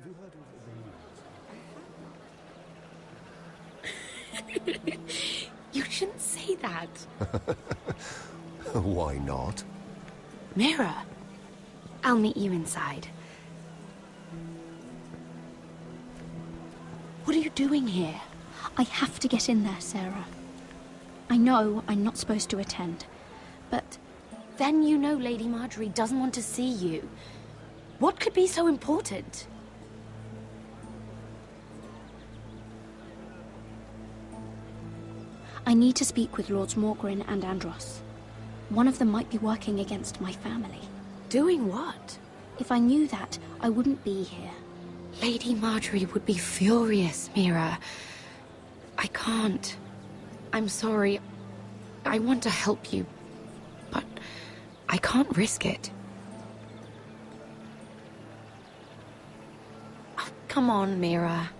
Have you heard of the news? You shouldn't say that. Why not? Mira, I'll meet you inside. What are you doing here? I have to get in there, Sarah. I know I'm not supposed to attend, but... Then you know Lady Marjorie doesn't want to see you. What could be so important? I need to speak with Lords Morgrin and Andros. One of them might be working against my family. Doing what? If I knew that, I wouldn't be here. Lady Marjorie would be furious, Mira. I can't. I'm sorry. I want to help you, but I can't risk it. Oh, come on, Mira.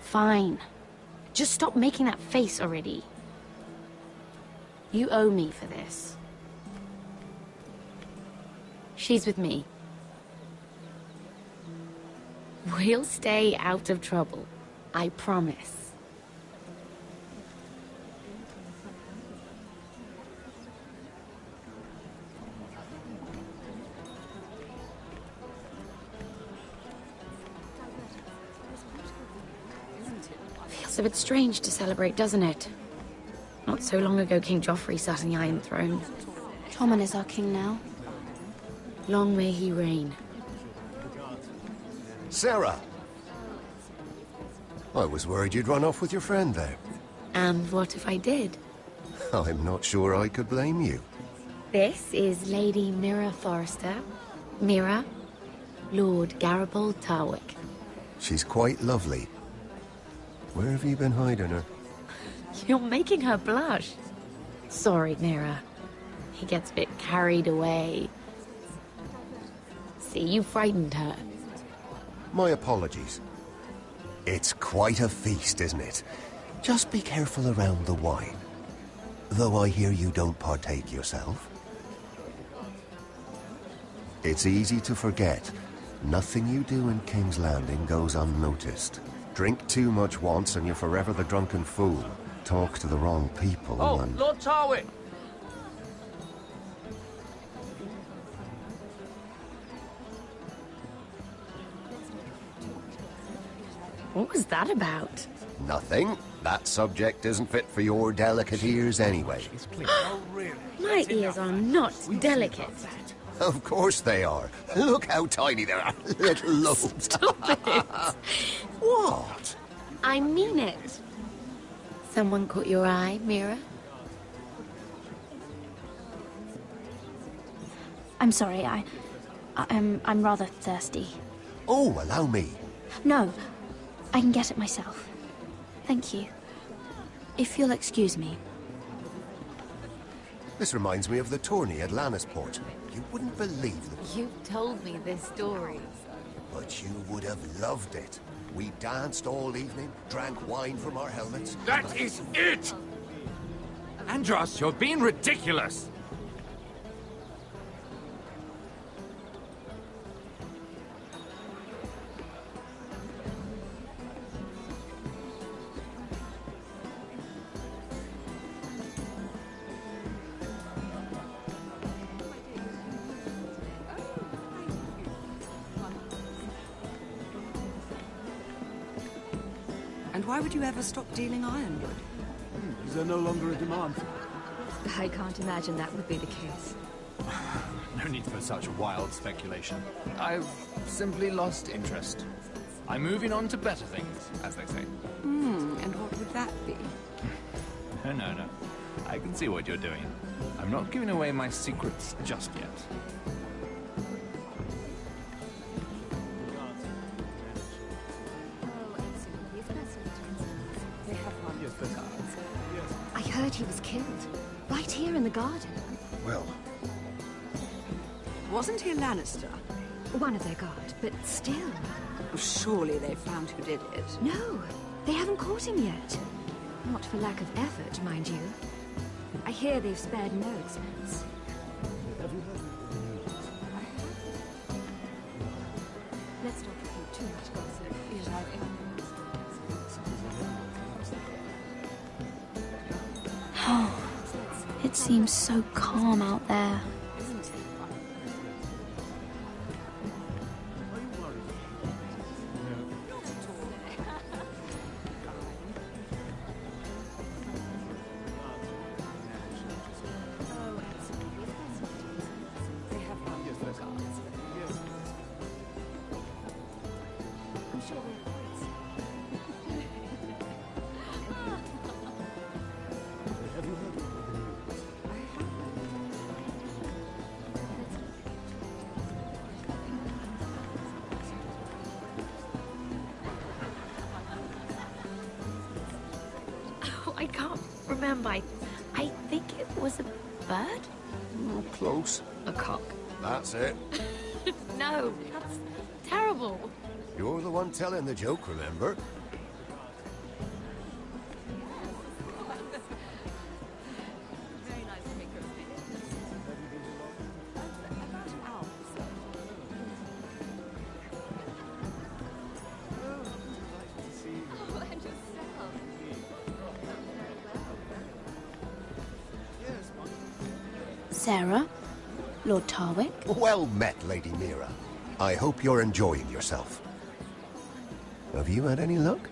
Fine. Just stop making that face already. You owe me for this. She's with me. We'll stay out of trouble. I promise. Feels a bit strange to celebrate, doesn't it? Not so long ago, King Joffrey sat on the Iron Throne. Tommen is our king now. Long may he reign. Sarah! I was worried you'd run off with your friend there. And what if I did? I'm not sure I could blame you. This is Lady Mira Forrester. Mira, Lord Garibald Tarwick. She's quite lovely. Where have you been hiding her? You're making her blush. Sorry, Mira. He gets a bit carried away. See, you frightened her. My apologies. It's quite a feast, isn't it? Just be careful around the wine. Though I hear you don't partake yourself. It's easy to forget. Nothing you do in King's Landing goes unnoticed. Drink too much once and you're forever the drunken fool. Talk to the wrong people and... Lord Tarwick! What was that about? Nothing. That subject isn't fit for your delicate ears anyway. My ears are not delicate. Of course they are. Look how tiny they are. Little lobes. Stop it. What? I mean it. Someone caught your eye, Mira? I'm sorry, I'm rather thirsty. Oh, allow me. No, I can get it myself. Thank you. If you'll excuse me. This reminds me of the tourney at Lannisport. You wouldn't believe the... You've told me this story. But you would have loved it. We danced all evening, drank wine from our helmets. That is it! Andros, you're being ridiculous! And why would you ever stop dealing ironwood? Is there no longer a demand for it? I can't imagine that would be the case. No need for such wild speculation. I've simply lost interest. I'm moving on to better things, as they say. And what would that be? No. I can see what you're doing. I'm not giving away my secrets just yet. I heard he was killed. Right here in the garden. Well, Wasn't he a Lannister? One of their guard, but still. Surely they found who did it. No, they haven't caught him yet. Not for lack of effort, mind you. I hear they've spared no expense. Have you It seems so calm out there. I can't remember. I think it was a bird? Oh, close. A cock. That's it. No, that's terrible. You're the one telling the joke, remember? Sarah? Lord Tarwick? Well met, Lady Mira. I hope you're enjoying yourself. Have you had any luck?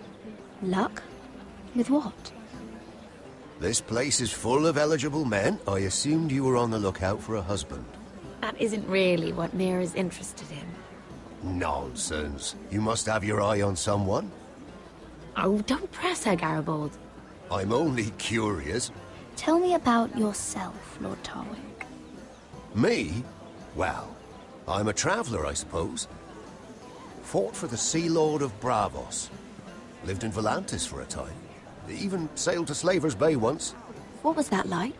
Luck? With what? This place is full of eligible men. I assumed you were on the lookout for a husband. That isn't really what Mira's interested in. Nonsense. You must have your eye on someone. Oh, don't press her, Garibaldi. I'm only curious. Tell me about yourself, Lord Tarwick. Me? Well, I'm a traveller, I suppose. Fought for the Sea Lord of Bravos. Lived in Volantis for a time. Even sailed to Slaver's Bay once. What was that like?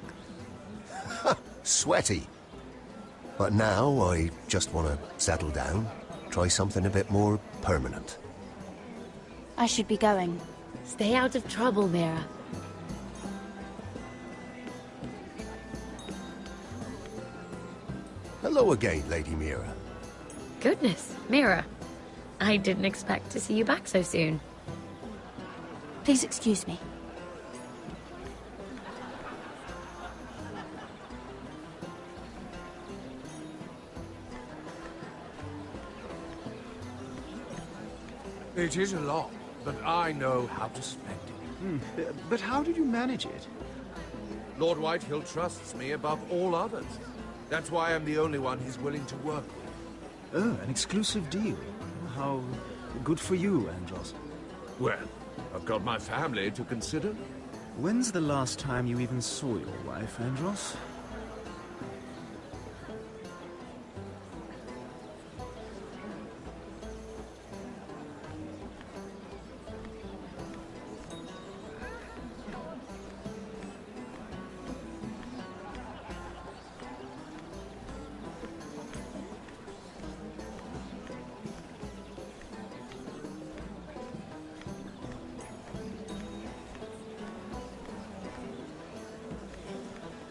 Sweaty. But now I just want to settle down. Try something a bit more permanent. I should be going. Stay out of trouble, Mira. Hello again, Lady Mira. Goodness, Mira. I didn't expect to see you back so soon. Please excuse me. It is a lot, but I know how to spend it. But how did you manage it? Lord Whitehill trusts me above all others. That's why I'm the only one he's willing to work with. Oh, an exclusive deal. How good for you, Andros. Well, I've got my family to consider. When's the last time you even saw your wife, Andros?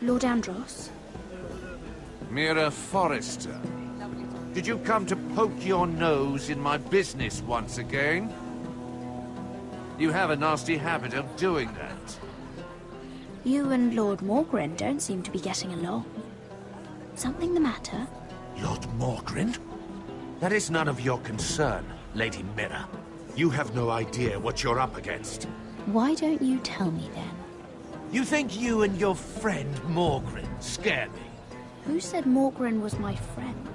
Lord Andros? Mira Forrester, did you come to poke your nose in my business once again? You have a nasty habit of doing that. You and Lord Morgren don't seem to be getting along. Something the matter? Lord Morgren? That is none of your concern, Lady Mira. You have no idea what you're up against. Why don't you tell me then? You think you and your friend Morgren scare me? Who said Morgren was my friend?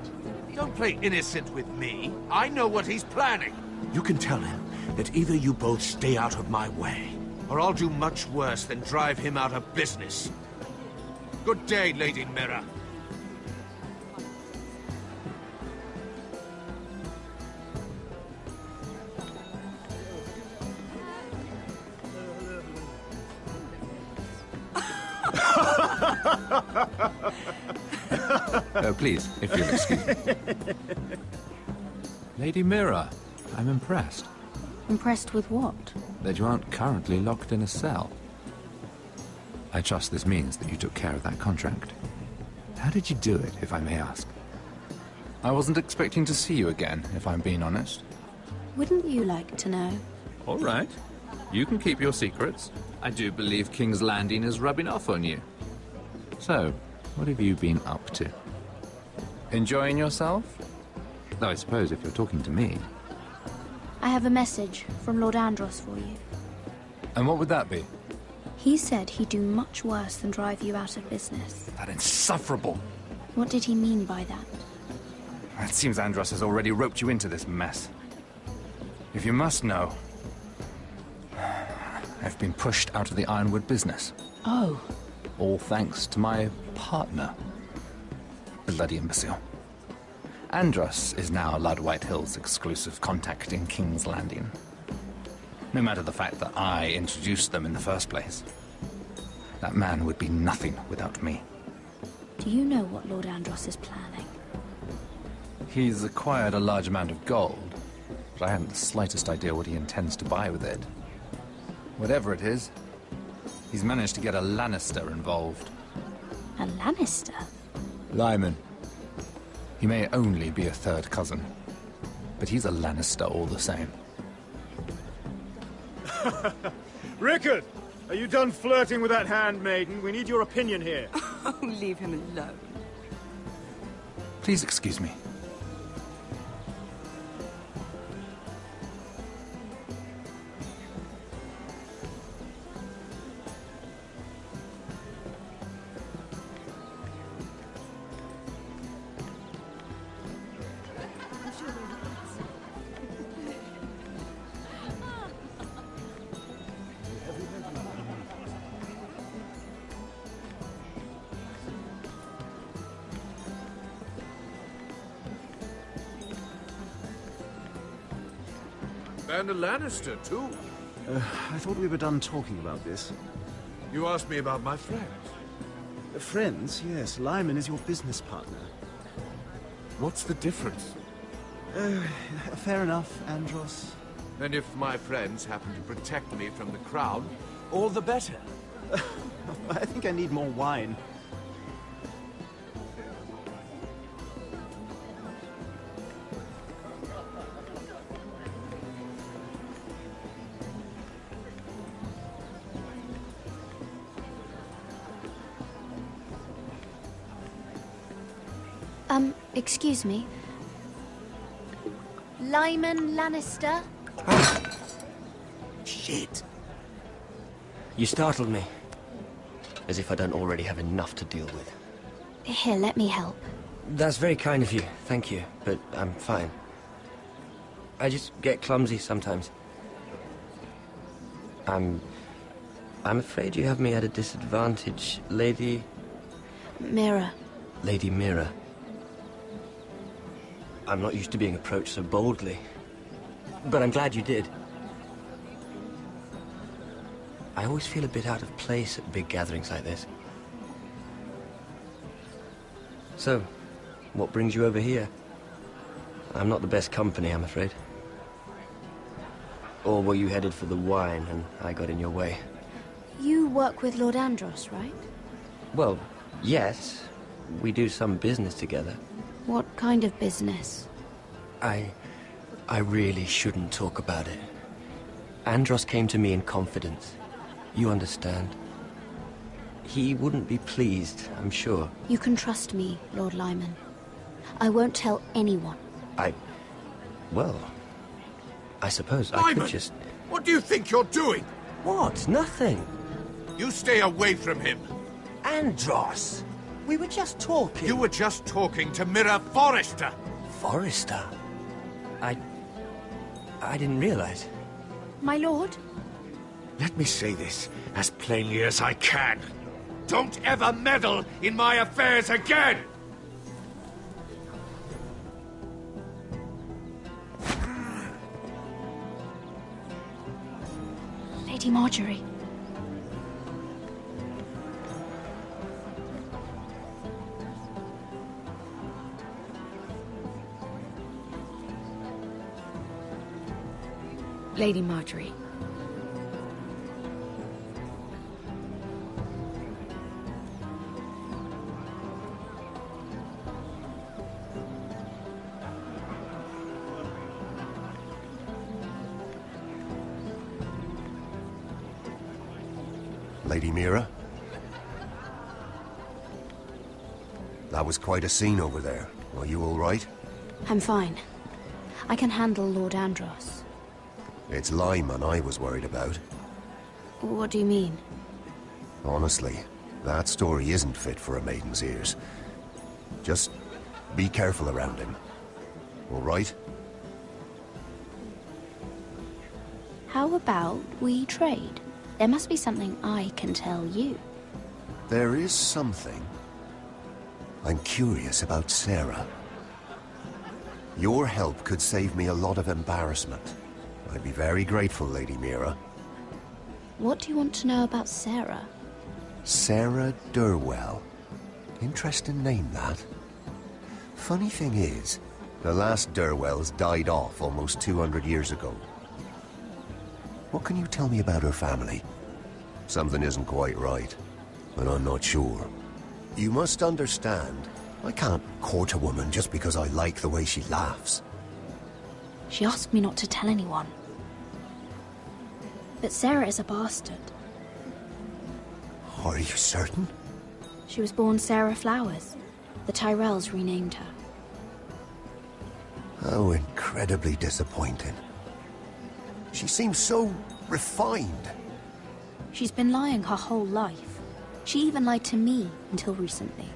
Don't play innocent with me. I know what he's planning. You can tell him that either you both stay out of my way, or I'll do much worse than drive him out of business. Good day, Lady Mira. Please, if you'll excuse me. Lady Mira, I'm impressed. Impressed with what? That you aren't currently locked in a cell. I trust this means that you took care of that contract. How did you do it, if I may ask? I wasn't expecting to see you again, if I'm being honest. Wouldn't you like to know? All right. You can keep your secrets. I do believe King's Landing is rubbing off on you. So, what have you been up to? Enjoying yourself? Though I suppose if you're talking to me. I have a message from Lord Andros for you. And what would that be? He said he'd do much worse than drive you out of business. That insufferable! What did he mean by that? It seems Andros has already roped you into this mess. If you must know, I've been pushed out of the Ironwood business. Oh. All thanks to my partner. Bloody imbecile. Andros is now Lud Whitehill's exclusive contact in King's Landing. No matter the fact that I introduced them in the first place. That man would be nothing without me. Do you know what Lord Andros is planning? He's acquired a large amount of gold, but I haven't the slightest idea what he intends to buy with it. Whatever it is, he's managed to get a Lannister involved. A Lannister? Lyman. He may only be a third cousin, but he's a Lannister all the same. Rickard! Are you done flirting with that handmaiden? We need your opinion here. Oh, leave him alone. Please excuse me. And a Lannister, too. I thought we were done talking about this. You asked me about my friends. Friends, yes. Lyman is your business partner. What's the difference? Fair enough, Andros. And if my friends happen to protect me from the crown, all the better. I think I need more wine. Excuse me. Lyman Lannister? Shit. You startled me. As if I don't already have enough to deal with. Here, let me help. That's very kind of you, thank you, but I'm fine. I just get clumsy sometimes. I'm afraid you have me at a disadvantage, Lady... Mira. Lady Mira. I'm not used to being approached so boldly. But I'm glad you did. I always feel a bit out of place at big gatherings like this. So, what brings you over here? I'm not the best company, I'm afraid. Or were you headed for the wine and I got in your way? You work with Lord Andros, right? Well, yes. We do some business together. What kind of business? I really shouldn't talk about it. Andros came to me in confidence. You understand. He wouldn't be pleased, I'm sure. You can trust me, Lord Lyman. I won't tell anyone. Well, I suppose Lyman, I could just... What do you think you're doing? What? Nothing. You stay away from him. Andros! We were just talking. You were just talking to Mira Forrester. Forrester? I didn't realize. My lord? Let me say this as plainly as I can. Don't ever meddle in my affairs again! Lady Marjorie. Lady Marjorie. Lady Mira? That was quite a scene over there. Are you all right? I'm fine. I can handle Lord Andros. It's Lyman I was worried about. What do you mean? Honestly, that story isn't fit for a maiden's ears. Just be careful around him. All right? How about we trade? There must be something I can tell you. There is something. I'm curious about Sarah. Your help could save me a lot of embarrassment. I'd be very grateful, Lady Mira. What do you want to know about Sarah? Sarah Durwell. Interesting name, that. Funny thing is, the last Durwells died off almost 200 years ago. What can you tell me about her family? Something isn't quite right, but I'm not sure. You must understand, I can't court a woman just because I like the way she laughs. She asked me not to tell anyone. But Sarah is a bastard. Are you certain? She was born Sarah Flowers. The Tyrells renamed her. How incredibly disappointing. She seems so refined. She's been lying her whole life. She even lied to me until recently.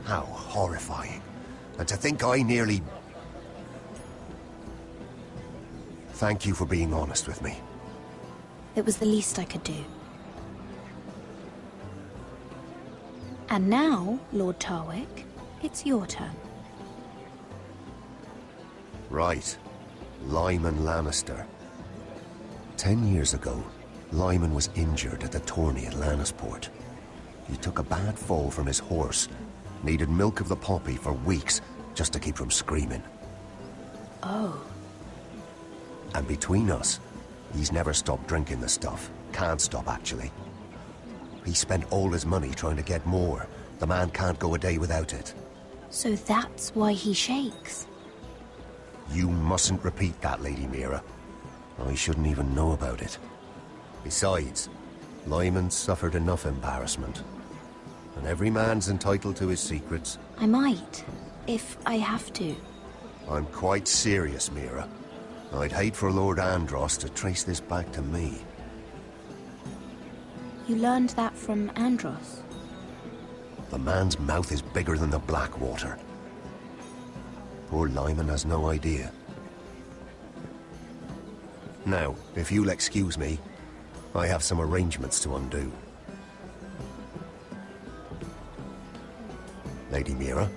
How horrifying. And to think I nearly... Thank you for being honest with me. It was the least I could do. And now, Lord Tarwick, it's your turn. Right. Lyman Lannister. 10 years ago, Lyman was injured at the tourney at Lannisport. He took a bad fall from his horse, needed milk of the poppy for weeks just to keep from screaming. Oh. And between us, he's never stopped drinking the stuff. Can't stop, actually. He spent all his money trying to get more. The man can't go a day without it. So that's why he shakes. You mustn't repeat that, Lady Mira. I shouldn't even know about it. Besides, Lyman suffered enough embarrassment. And every man's entitled to his secrets. I might, if I have to. I'm quite serious, Mira. I'd hate for Lord Andros to trace this back to me. You learned that from Andros? The man's mouth is bigger than the Blackwater. Poor Lyman has no idea. Now, if you'll excuse me, I have some arrangements to undo. Lady Mira?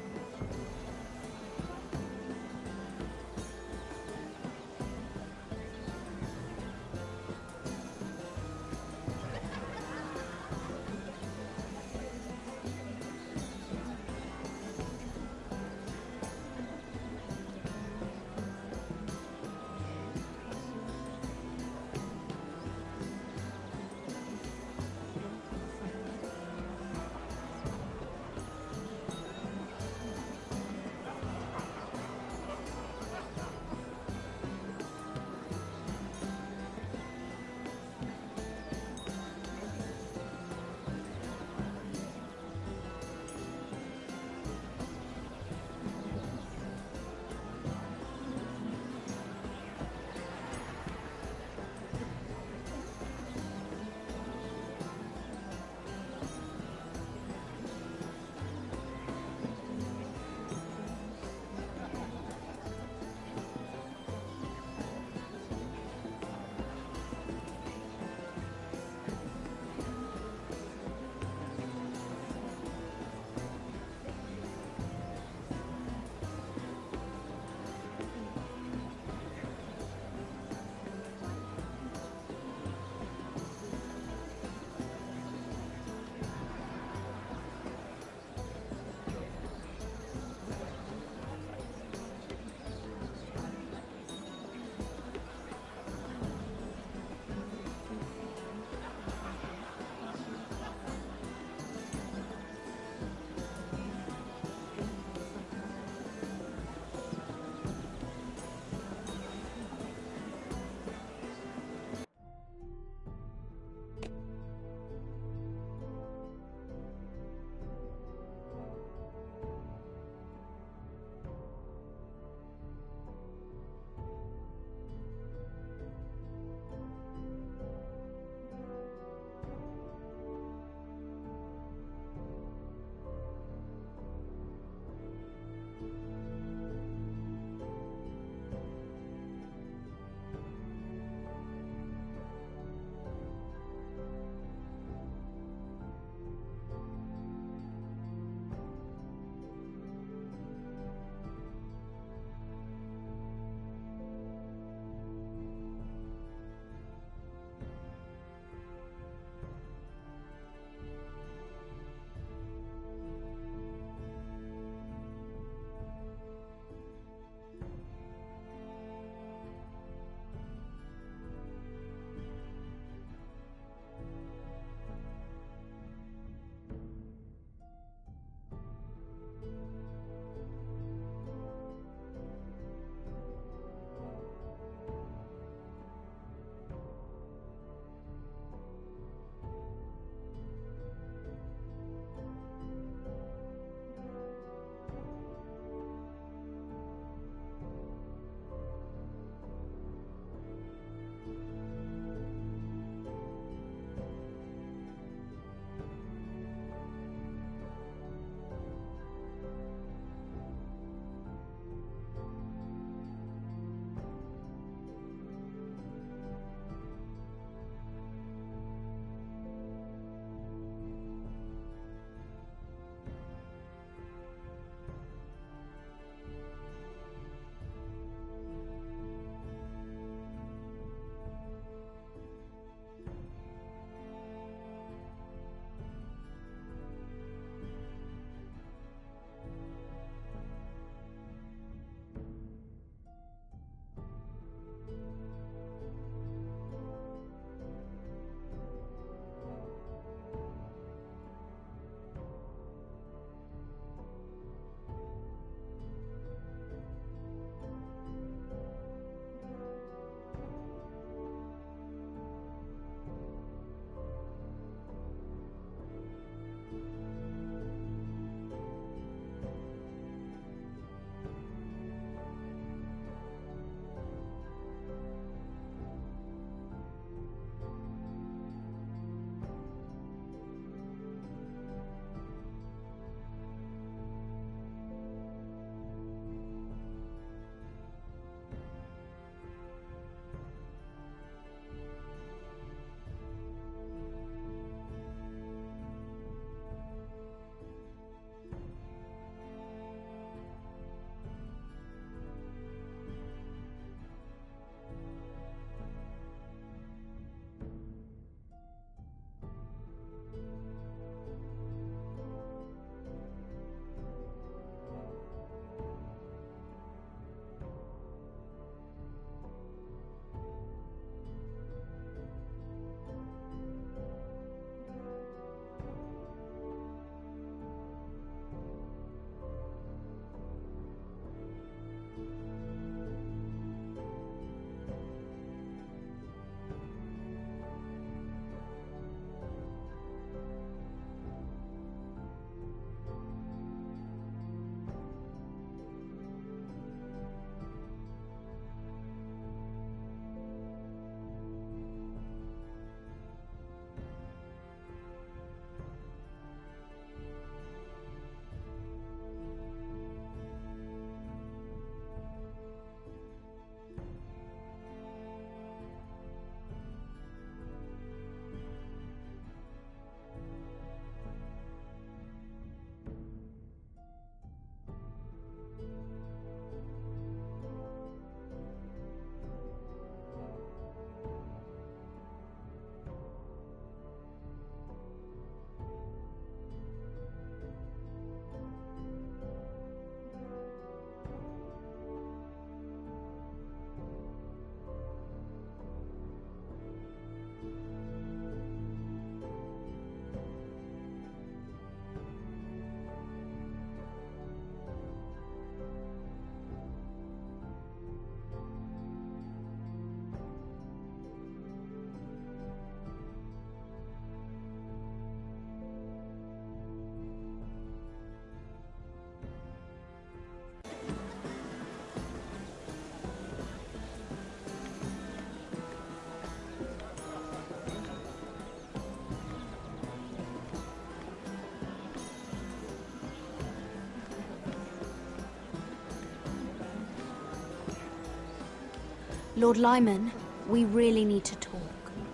Lord Lyman, we really need to talk.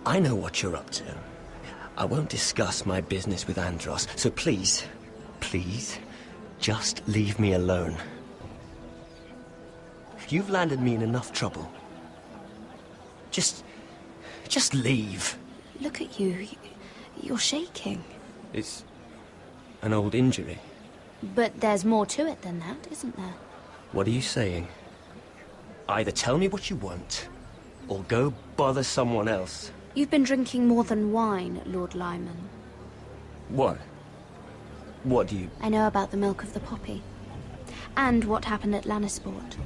I know what you're up to. I won't discuss my business with Andros, so please, please, just leave me alone. You've landed me in enough trouble. Just leave. Look at you. You're shaking. It's an old injury. But there's more to it than that, isn't there? What are you saying? Either tell me what you want, or go bother someone else. You've been drinking more than wine, Lord Lyman. What? What do you... I know about the milk of the poppy. And what happened at Lannisport.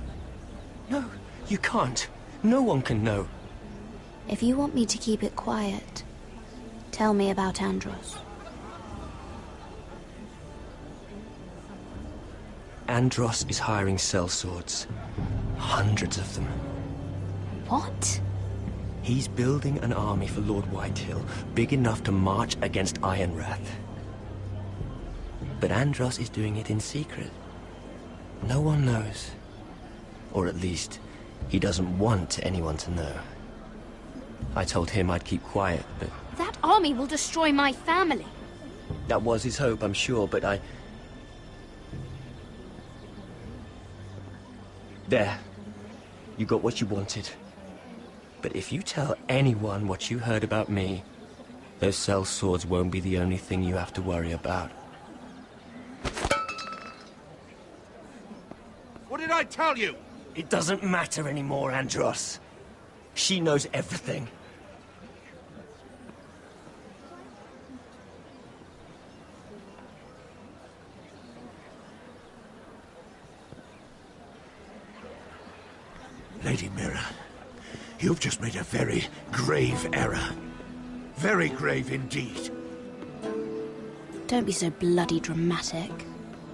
No, you can't. No one can know. If you want me to keep it quiet, tell me about Andros. Andros is hiring sellswords. Hundreds of them. What? He's building an army for Lord Whitehill, big enough to march against Ironrath. But Andros is doing it in secret. No one knows. Or at least, he doesn't want anyone to know. I told him I'd keep quiet, but... That army will destroy my family. That was his hope, I'm sure, but I... There. You got what you wanted. But if you tell anyone what you heard about me, those sellswords won't be the only thing you have to worry about. What did I tell you? It doesn't matter anymore, Andros. She knows everything. Lady Mira, you've just made a very grave error. Very grave indeed. Don't be so bloody dramatic,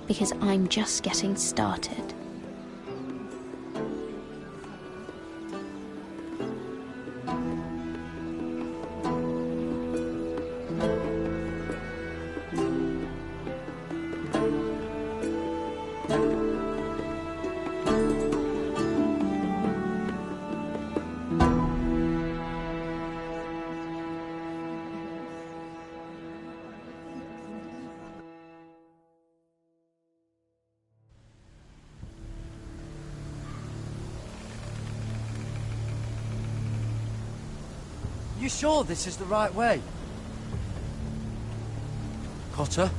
because I'm just getting started. You sure this is the right way? Cotter?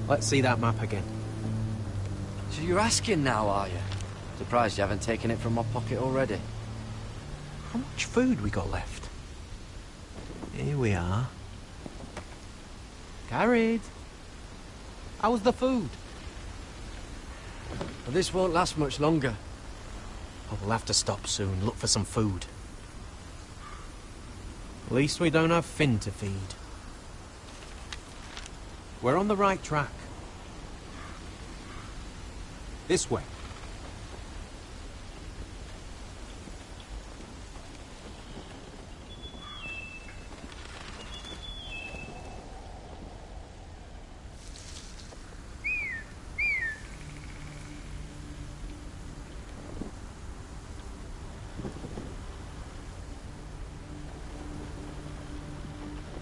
Let's see that map again. So you're asking now, are you? Surprised you haven't taken it from my pocket already. How much food we got left? Here we are. Carried. How's the food? Well, this won't last much longer. Oh, we'll have to stop soon, look for some food. At least we don't have Finn to feed. We're on the right track. This way.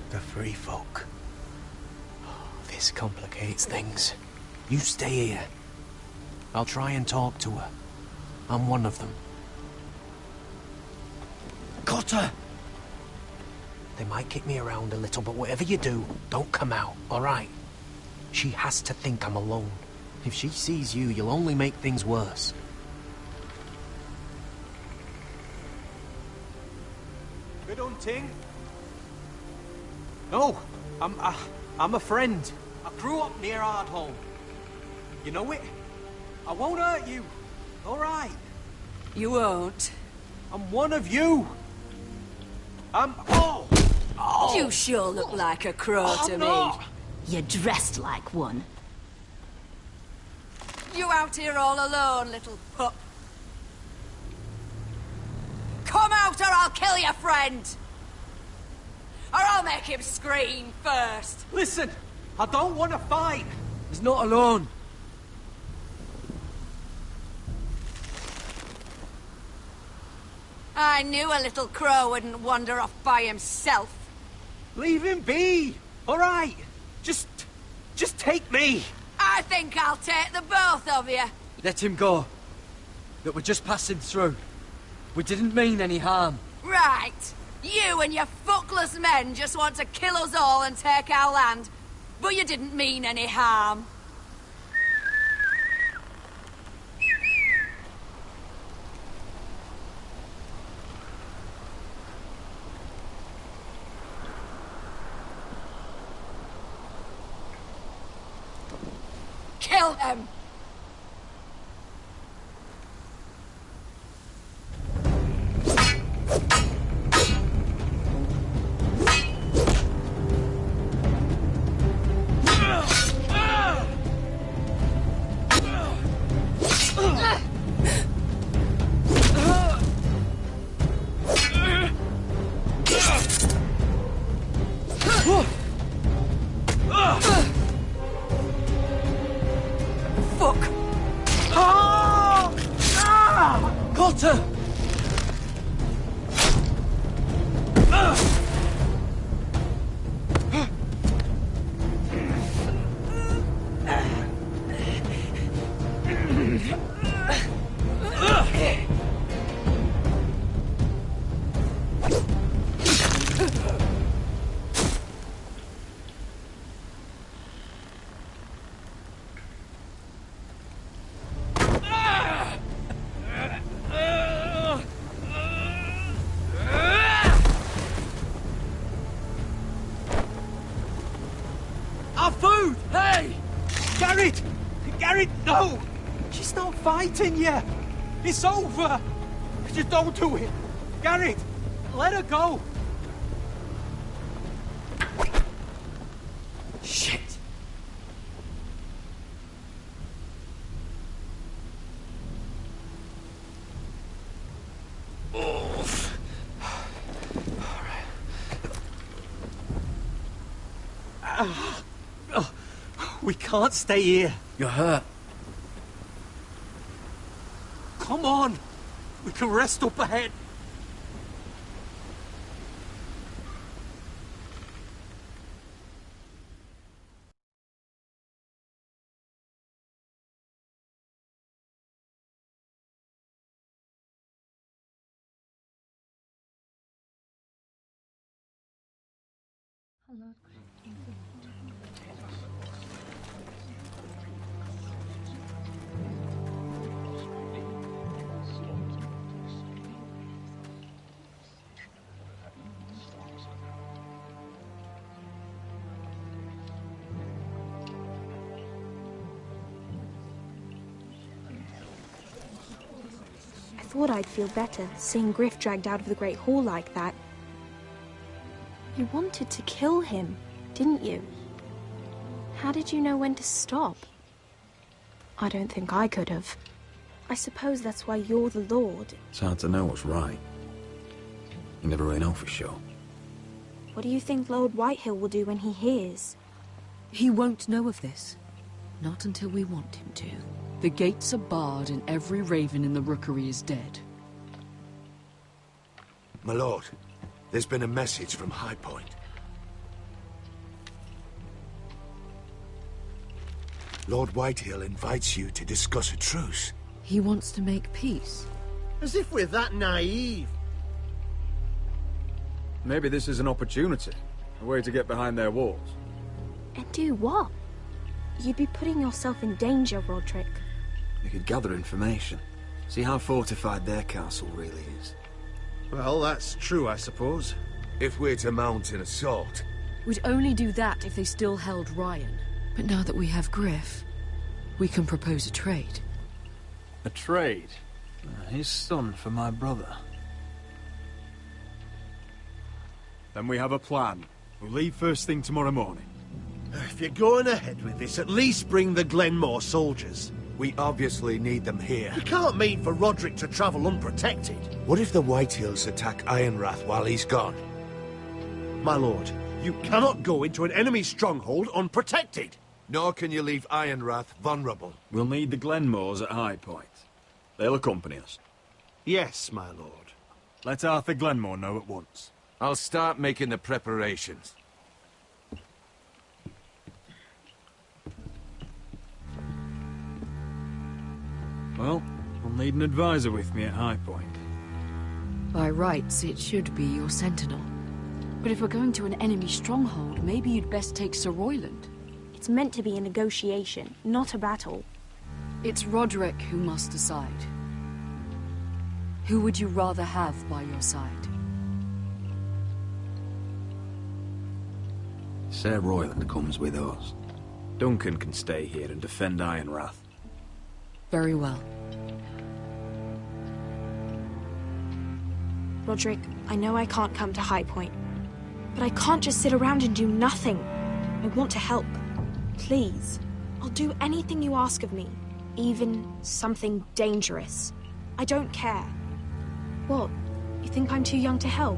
The free folk. Oh, this complicates things. You stay here. I'll try and talk to her. I'm one of them. Cotter! They might kick me around a little, but whatever you do, don't come out, alright? She has to think I'm alone. If she sees you, you'll only make things worse. Good hunting. No, I'm a friend. I grew up near Ardholm. You know it? I won't hurt you. All right. You won't. I'm one of you. Oh! You sure look like a crow to me. You're dressed like one. You out here all alone, little pup. Come out or I'll kill your friend. Or I'll make him scream first. Listen, I don't want to fight. He's not alone. I knew a little crow wouldn't wander off by himself. Leave him be! All right. Just take me. I think I'll take the both of you. Let him go. That we're just passing through. We didn't mean any harm. Right. You and your fuckless men just want to kill us all and take our land. But you didn't mean any harm. Kill him! No! She's not fighting yet! It's over! Just don't do it! Garrett! Let her go! Shit! Oof. Alright. We can't stay here. You're hurt. Come on! We can rest up ahead. I thought I'd feel better, seeing Griff dragged out of the Great Hall like that. You wanted to kill him, didn't you? How did you know when to stop? I don't think I could have. I suppose that's why you're the Lord. It's hard to know what's right. You never really know for sure. What do you think Lord Whitehill will do when he hears? He won't know of this. Not until we want him to. The gates are barred and every raven in the rookery is dead. My lord, there's been a message from High Point. Lord Whitehill invites you to discuss a truce. He wants to make peace. As if we're that naive. Maybe this is an opportunity. A way to get behind their walls. And do what? You'd be putting yourself in danger, Roderick. We could gather information. See how fortified their castle really is. Well, that's true, I suppose. If we're to mount an assault... We'd only do that if they still held Ryan. But now that we have Griff, we can propose a trade. A trade? His son for my brother. Then we have a plan. We'll leave first thing tomorrow morning. If you're going ahead with this, at least bring the Glenmore soldiers. We obviously need them here. We can't mean for Roderick to travel unprotected. What if the Whitehills attack Ironrath while he's gone? My lord, you cannot go into an enemy stronghold unprotected. Nor can you leave Ironrath vulnerable. We'll need the Glenmores at High Point. They'll accompany us. Yes, my lord. Let Arthur Glenmore know at once. I'll start making the preparations. Well, I'll need an advisor with me at High Point. By rights, it should be your sentinel. But if we're going to an enemy stronghold, maybe you'd best take Sir Royland. It's meant to be a negotiation, not a battle. It's Roderick who must decide. Who would you rather have by your side? Sir Royland comes with us. Duncan can stay here and defend Ironrath. Very well. Roderick, I know I can't come to High Point, but I can't just sit around and do nothing. I want to help. Please. I'll do anything you ask of me, even something dangerous. I don't care. What? You think I'm too young to help?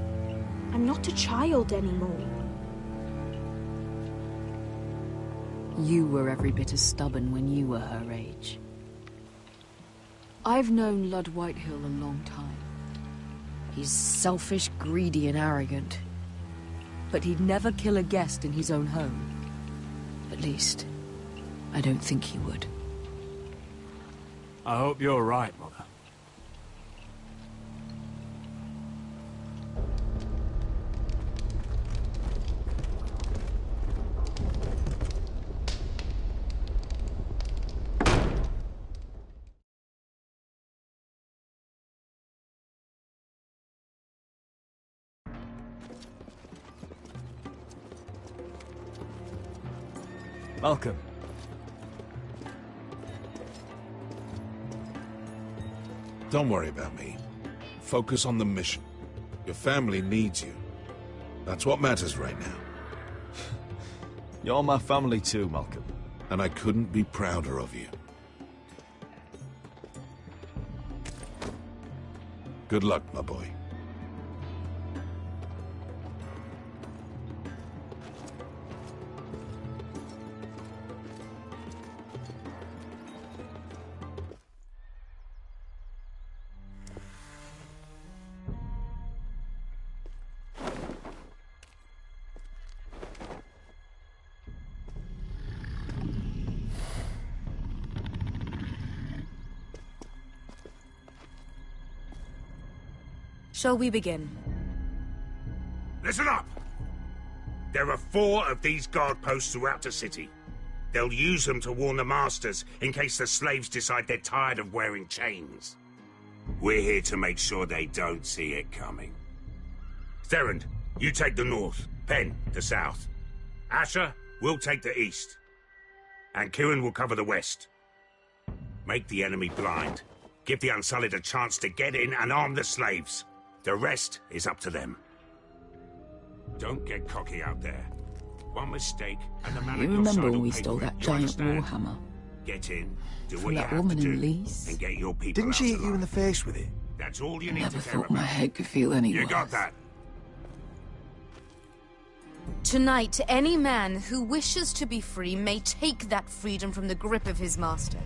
I'm not a child anymore. You were every bit as stubborn when you were her age. I've known Lud Whitehill a long time. He's selfish, greedy, and arrogant. But he'd never kill a guest in his own home. At least, I don't think he would. I hope you're right, Mother. Welcome. Don't worry about me. Focus on the mission. Your family needs you. That's what matters right now. You're my family too, Malcolm. And I couldn't be prouder of you. Good luck, my boy. Shall we begin? Listen up! There are 4 of these guard posts throughout the city. They'll use them to warn the masters in case the slaves decide they're tired of wearing chains. We're here to make sure they don't see it coming. Therend, you take the north. Penn, the south. Asher, we'll take the east. And Kieran will cover the west. Make the enemy blind. Give the Unsullied a chance to get in and arm the slaves. The rest is up to them. Don't get cocky out there. One mistake, and the man You at your remember side when will we pay stole for it. that You giant understand? warhammer? Get in, do From what you that have woman to do, in Lease? and get your people Didn't out she hit alive. you in the face with it? That's all you need Never to care thought my about. head could feel any You worse. got that? Tonight, any man who wishes to be free may take that freedom from the grip of his master.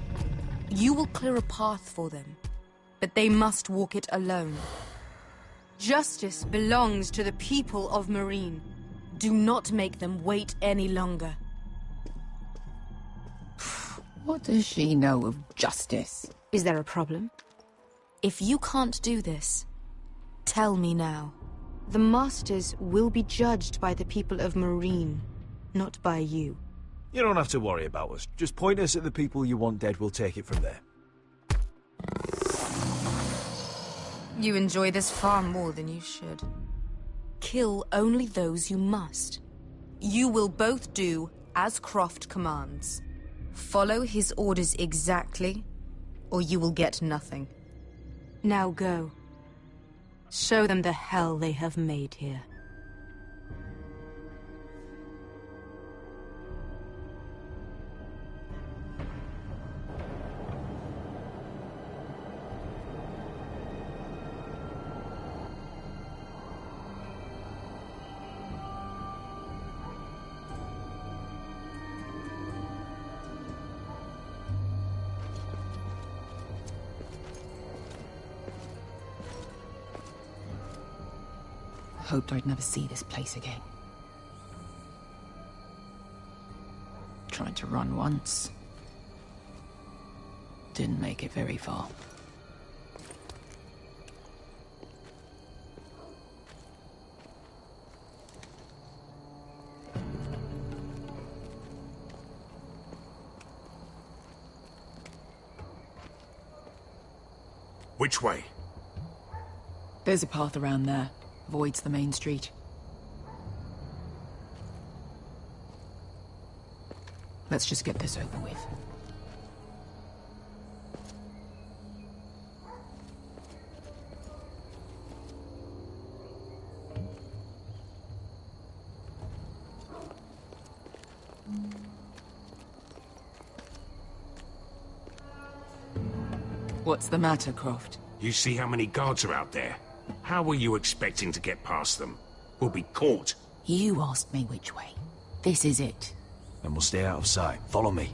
You will clear a path for them, but they must walk it alone. Justice belongs to the people of Marine. Do not make them wait any longer. What does she know of justice? Is there a problem? If you can't do this, tell me now. The Masters will be judged by the people of Marine, not by you. You don't have to worry about us. Just point us at the people you want dead, we'll take it from there. You enjoy this far more than you should. Kill only those you must. You will both do as Croft commands. Follow his orders exactly, or you will get nothing. Now go. Show them the hell they have made here. hoped I'd never see this place again. Tried to run once. Didn't make it very far. Which way? There's a path around there. Avoids the main street. Let's just get this over with. What's the matter, Croft? You see how many guards are out there? How were you expecting to get past them? We'll be caught. You asked me which way. This is it. And we'll stay out of sight. Follow me.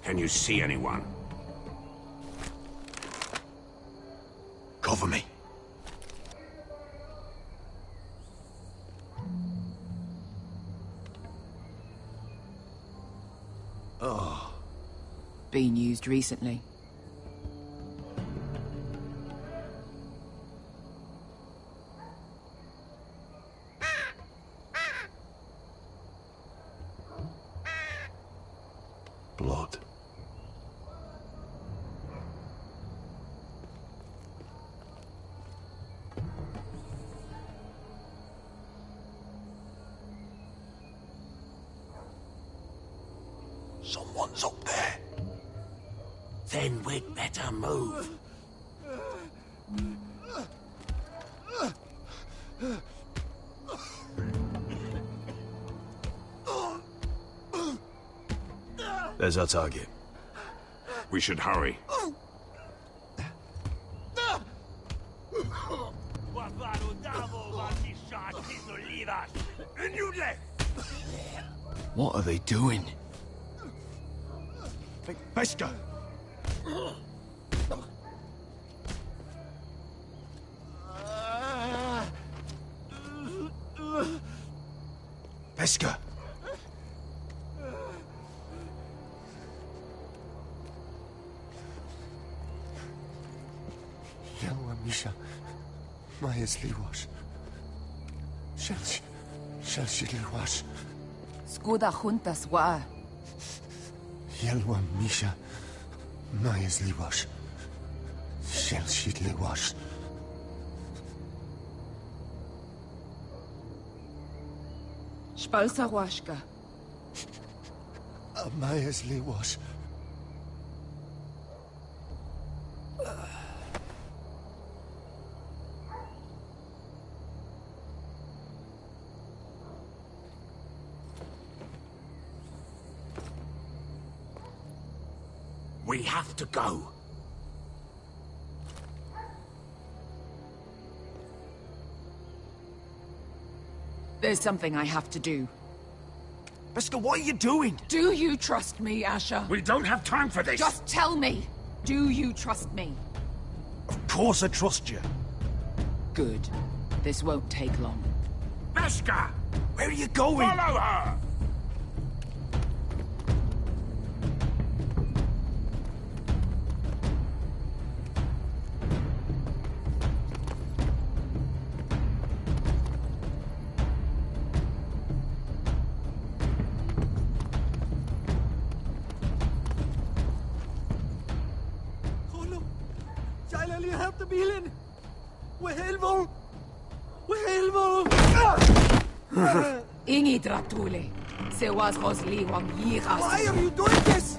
Can you see anyone? Cover me. Oh. Been used recently. Blood. Someone's up there. Then we'd better move. There's our target. We should hurry. What are they doing? Pesca! Pesca! Yellow Misha, Maya's Liwash. Shall she Liwash? Skuda juntas wa. Yellow Misha, Maya's Liwash. Shall she Liwash? Spalsa washka. Maya's Liwash. We have to go. There's something I have to do. Pesca, what are you doing? Do you trust me, Asher? We don't have time for this. Just tell me. Do you trust me? Of course I trust you. Good. This won't take long. Pesca! Where are you going? Follow her! Ingi Dratule. Se was Rosli Wang Yiras. Why are you doing this?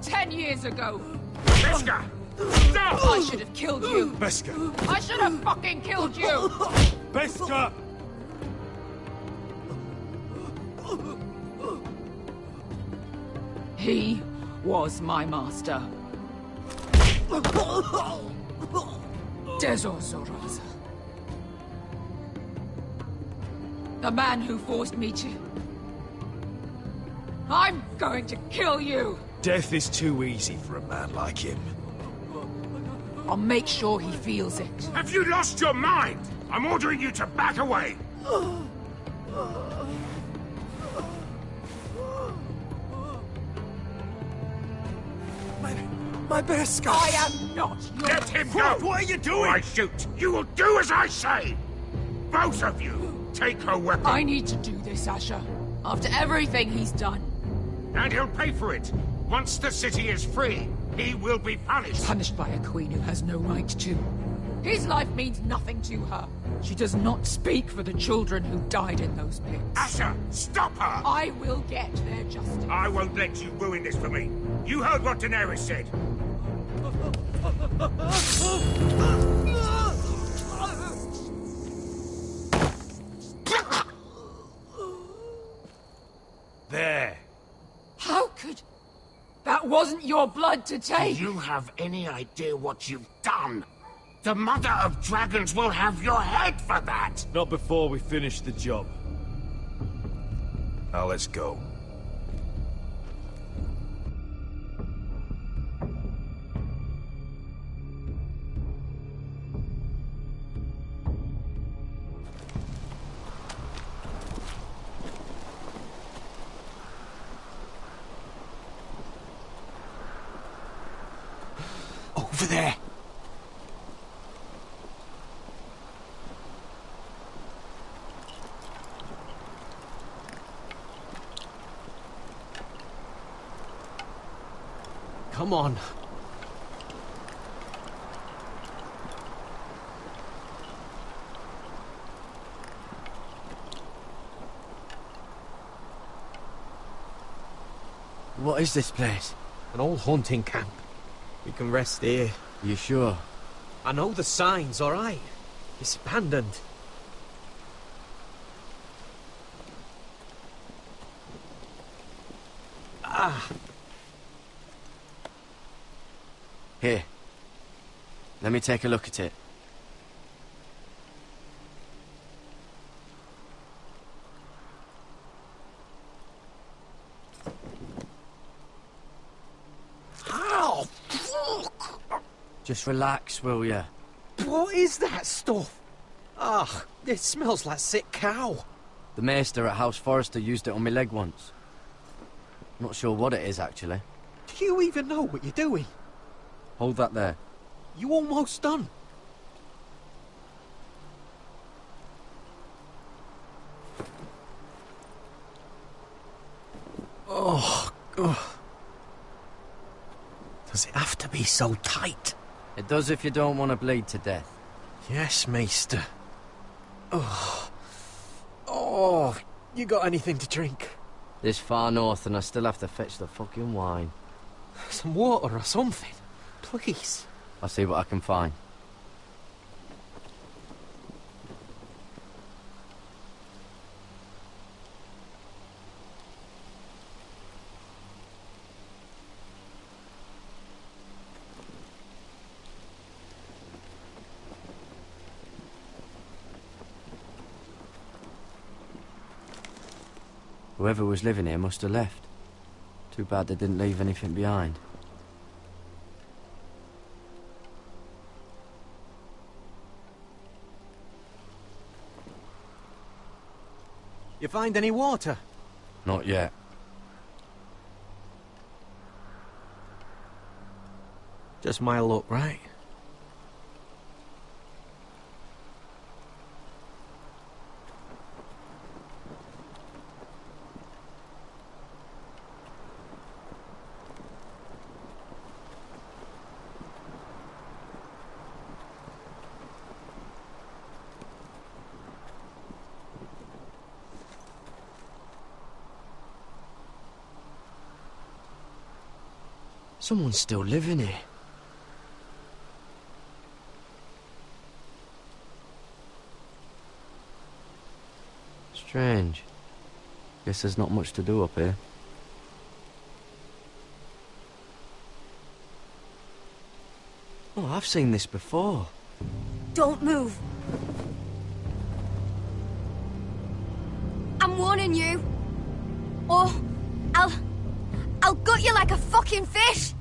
10 years ago. Pesca! Stop! I should have killed you. Pesca! I should have fucking killed you. Pesca! He was my master. Dezor Zoraza. The man who forced me to... I'm going to kill you! Death is too easy for a man like him. I'll make sure he feels it. Have you lost your mind? I'm ordering you to back away! My best guy! I am not your... Let him go! What are you doing? Or I shoot! You will do as I say! Both of you, take her weapon. I need to do this, Asher. After everything he's done. And he'll pay for it. Once the city is free, he will be punished. Punished by a queen who has no right to. His life means nothing to her. She does not speak for the children who died in those pits. Asher, stop her! I will get their justice. I won't let you ruin this for me. You heard what Daenerys said. There. How could... That wasn't your blood to take! Do you have any idea what you've done? The Mother of Dragons will have your head for that! Not before we finish the job. Now let's go. Over there. Come on. What is this place? An old hunting camp. We can rest here. You sure? I know the signs, all right. It's abandoned. Ah. Here. Let me take a look at it. Ow! Fuck! Just relax, will ya? What is that stuff? Ah, it smells like sick cow. The maester at House Forrester used it on my leg once. Not sure what it is, actually. Do you even know what you're doing? Hold that there. You almost done. Oh, oh. Does it have to be so tight? It does if you don't want to bleed to death. Yes, Maester. Oh. Oh, you got anything to drink? This far north and I still have to fetch the fucking wine. Some water or something, please. I'll see what I can find. Whoever was living here must have left. Too bad they didn't leave anything behind. You find any water? Not yet. Just my luck, right? Someone's still living here. Strange. Guess there's not much to do up here. Oh, I've seen this before. Don't move. I'm warning you. Or I'll gut you like a fucking fish.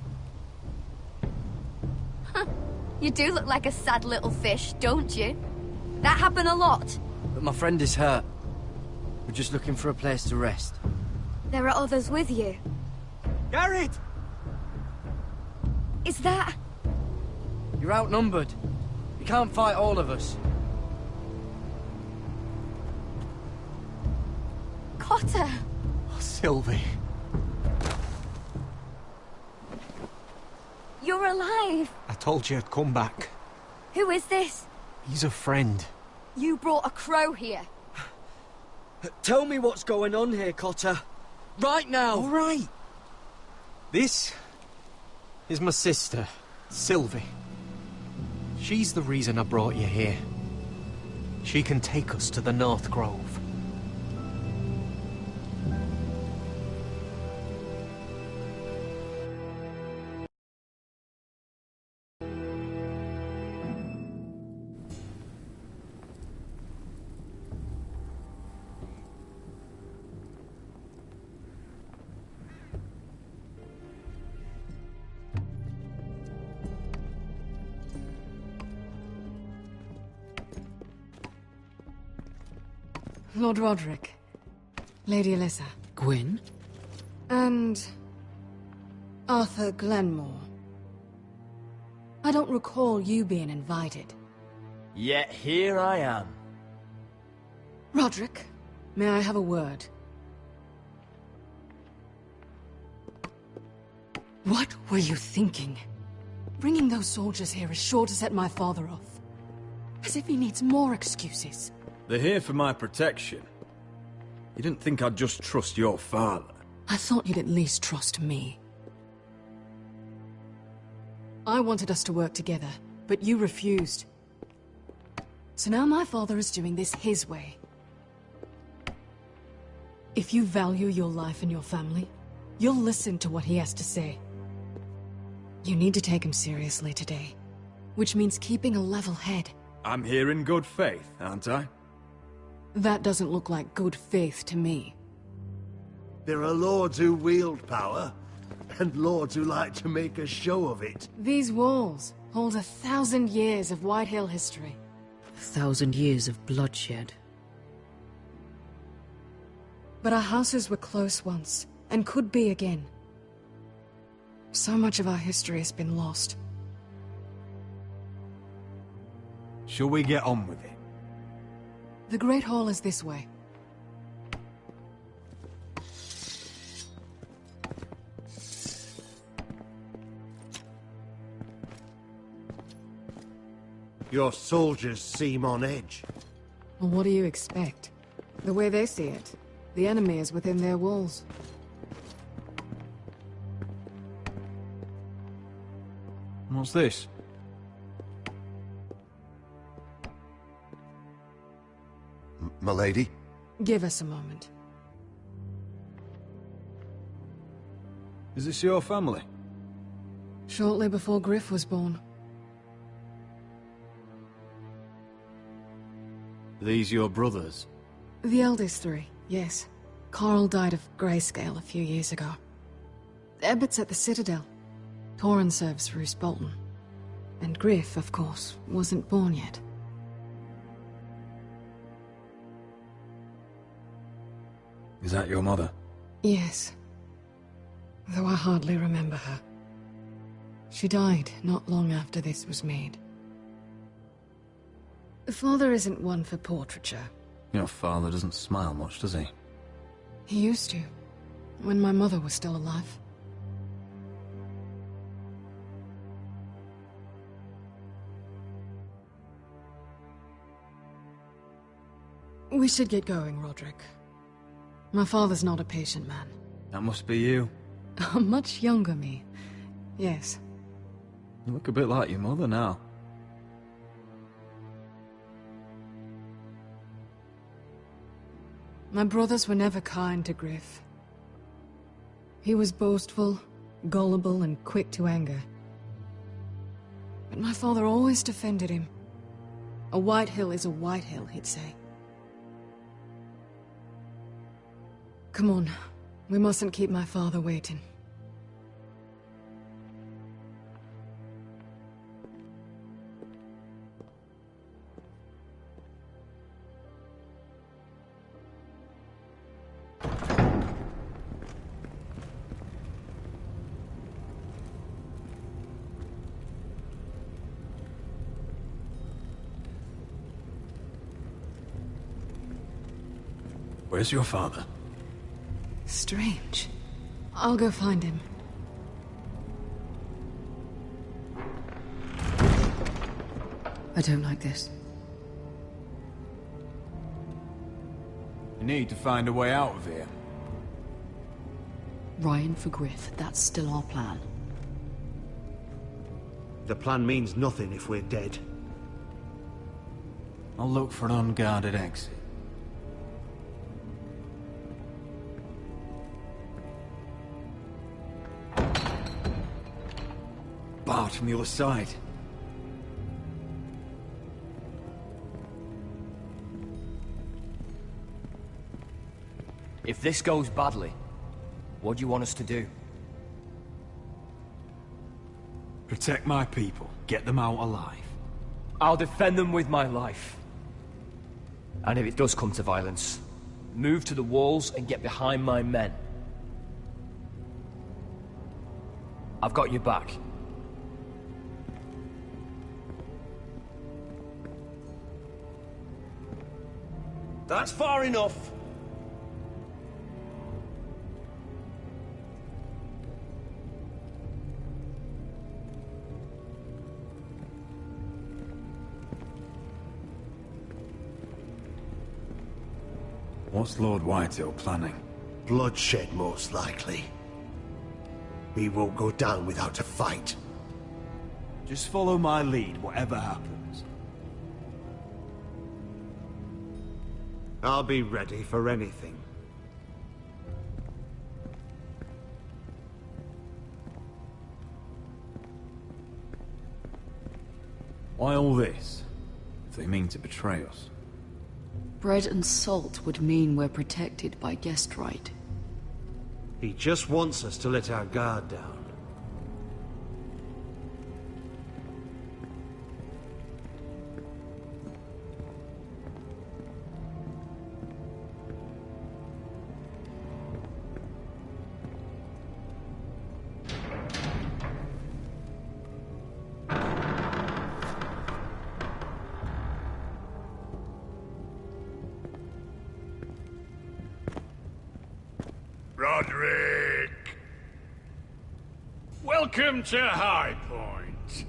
You do look like a sad little fish, don't you? That happen a lot. But my friend is hurt. We're just looking for a place to rest. There are others with you. Garrett! Is that... You're outnumbered. You can't fight all of us. Cotter? Oh, Sylvie. You're alive. I told you I'd come back. Who is this? He's a friend. You brought a crow here. Tell me what's going on here, Cotter. Right now! All right. This is my sister, Sylvie. She's the reason I brought you here. She can take us to the North Grove. Lord Roderick, Lady Alyssa. Gwyn? And... Arthur Glenmore. I don't recall you being invited. Yet here I am. Roderick, may I have a word? What were you thinking? Bringing those soldiers here is sure to set my father off. As if he needs more excuses. They're here for my protection. You didn't think I'd just trust your father? I thought you'd at least trust me. I wanted us to work together, but you refused. So now my father is doing this his way. If you value your life and your family, you'll listen to what he has to say. You need to take him seriously today, which means keeping a level head. I'm here in good faith, aren't I? That doesn't look like good faith to me. There are lords who wield power, and lords who like to make a show of it. These walls hold 1,000 years of Whitehill history. 1,000 years of bloodshed. But our houses were close once, and could be again. So much of our history has been lost. Shall we get on with it? The Great Hall is this way. Your soldiers seem on edge. Well, what do you expect? The way they see it, the enemy is within their walls. What's this? My lady? Give us a moment. Is this your family? Shortly before Griff was born. These your brothers? The eldest three, yes. Carl died of grayscale a few years ago. Ebbett's at the Citadel. Torrin serves Roose Bolton. And Griff, of course, wasn't born yet. Is that your mother? Yes. Though I hardly remember her. She died not long after this was made. Father isn't one for portraiture. Your father doesn't smile much, does he? He used to, when my mother was still alive. We should get going, Roderick. My father's not a patient man. That must be you. A much younger me, yes. You look a bit like your mother now. My brothers were never kind to Griff. He was boastful, gullible, and quick to anger. But my father always defended him. A white hill is a white hill, he'd say. Come on. We mustn't keep my father waiting. Where's your father? Strange. I'll go find him. I don't like this. You need to find a way out of here. Ryan for Griff, that's still our plan. The plan means nothing if we're dead. I'll look for an unguarded exit. Barred from the other side. If this goes badly, what do you want us to do? Protect my people. Get them out alive. I'll defend them with my life. And if it does come to violence, move to the walls and get behind my men. I've got your back. That's far enough. What's Lord Whitehill planning? Bloodshed, most likely. We won't go down without a fight. Just follow my lead, whatever happens. I'll be ready for anything. Why all this? If they mean to betray us. Bread and salt would mean we're protected by guest right. He just wants us to let our guard down. Roderick! Welcome to High Point.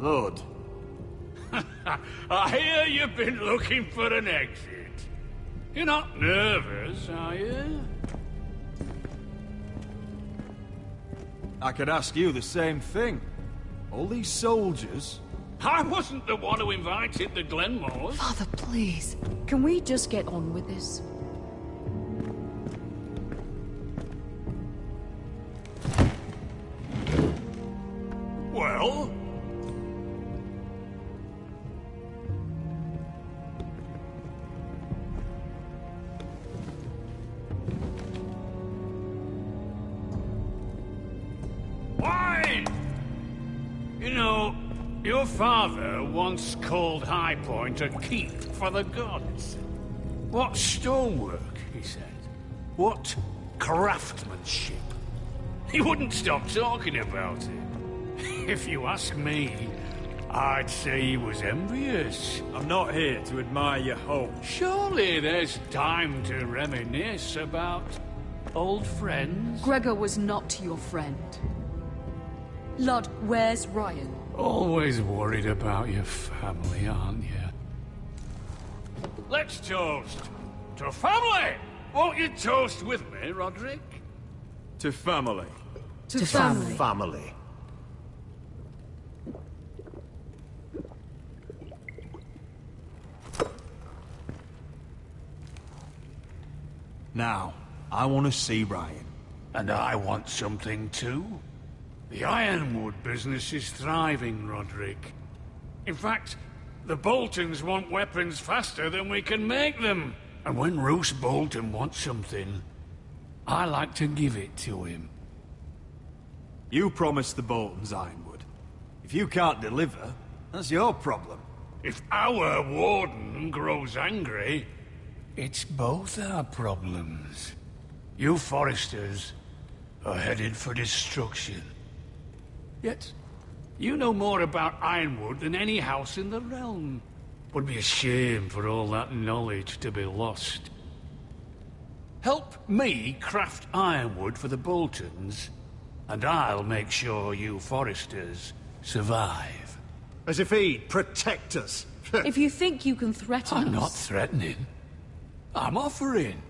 Lord. I hear you've been looking for an exit. You're not nervous, are you? I could ask you the same thing. All these soldiers... I wasn't the one who invited the Glenmores. Father, please. Can we just get on with this? Well? Why? You know, your father once called High Point a keep for the gods. What stonework, he said. What craftsmanship. He wouldn't stop talking about it. If you ask me, I'd say he was envious. I'm not here to admire your home. Surely there's time to reminisce about old friends. Gregor was not your friend. Lud, where's Ryan? Always worried about your family, aren't you? Let's toast to family! Won't you toast with me, Roderick? To family. To family. Family. Now, I want to see Ryan. And I want something too. The Ironwood business is thriving, Roderick. In fact, the Boltons want weapons faster than we can make them. And when Roose Bolton wants something, I like to give it to him. You promised the Boltons Ironwood. If you can't deliver, that's your problem. If our warden grows angry, it's both our problems. You Foresters are headed for destruction. Yet, you know more about Ironwood than any house in the realm. Would be a shame for all that knowledge to be lost. Help me craft Ironwood for the Boltons, and I'll make sure you Foresters survive. As if he'd protect us. If you think you can threaten I'm us... not threatening. I'm offering.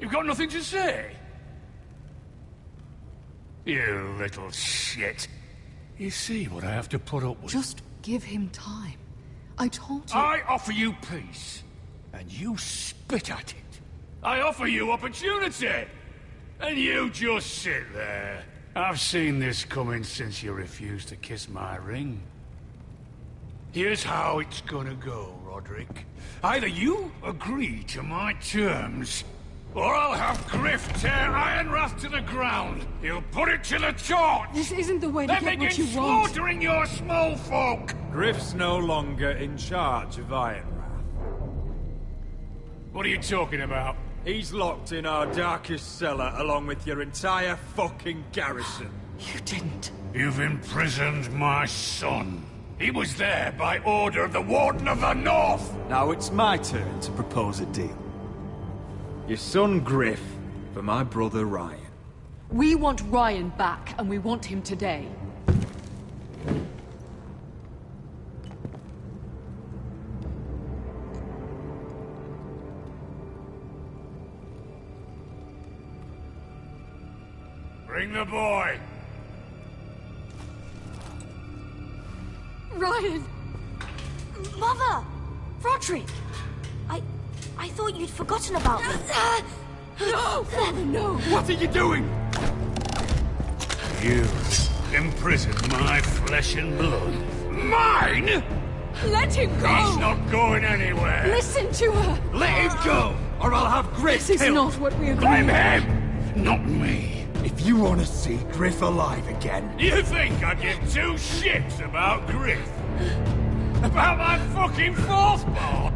You've got nothing to say? You little shit. You see what I have to put up with? Just give him time. I told you... I offer you peace, and you spit at it. I offer you opportunity, and you just sit there. I've seen this coming since you refused to kiss my ring. Here's how it's gonna go, Roderick. Either you agree to my terms, or I'll have Griff tear Ironwrath to the ground. He'll put it to the torch. This isn't the way to then get what begin you want. slaughtering your small folk. Griff's no longer in charge of Ironwrath. What are you talking about? He's locked in our darkest cellar along with your entire fucking garrison. You didn't. You've imprisoned my son. He was there by order of the Warden of the North. Now it's my turn to propose a deal. Your son Griff for my brother Ryan. We want Ryan back, and we want him today. Bring the boy. Ryan! Mother! Roderick! I thought you'd forgotten about me. No! Father, no! What are you doing? You imprisoned my flesh and blood. Mine? Let him go! He's not going anywhere. Listen to her! Let him go, or I'll have Griff This is killed. not what we agreed. Blame him, not me. If you want to see Griff alive again... You think I give two shits about Griff? About my fucking fourth ball?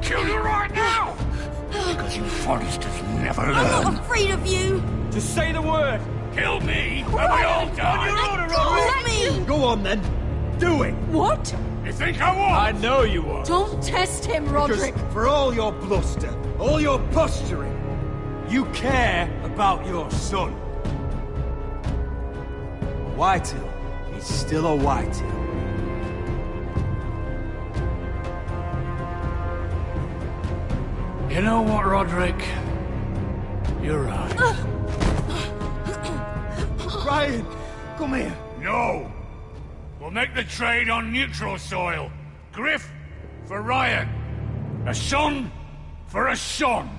kill you right now! Because you Forresters never learn. I'm not afraid of you! Just say the word! Kill me, and we all die! Let me! Go on then. Do it. What? You think I won't? I know you won't. Don't test him, Roderick! Because for all your bluster, all your posturing, You care about your son. A Whitetail is still a Whitetail. You know what, Roderick? You're right. Ryan, come here. No! We'll make the trade on neutral soil. Griff for Ryan. A son for a son.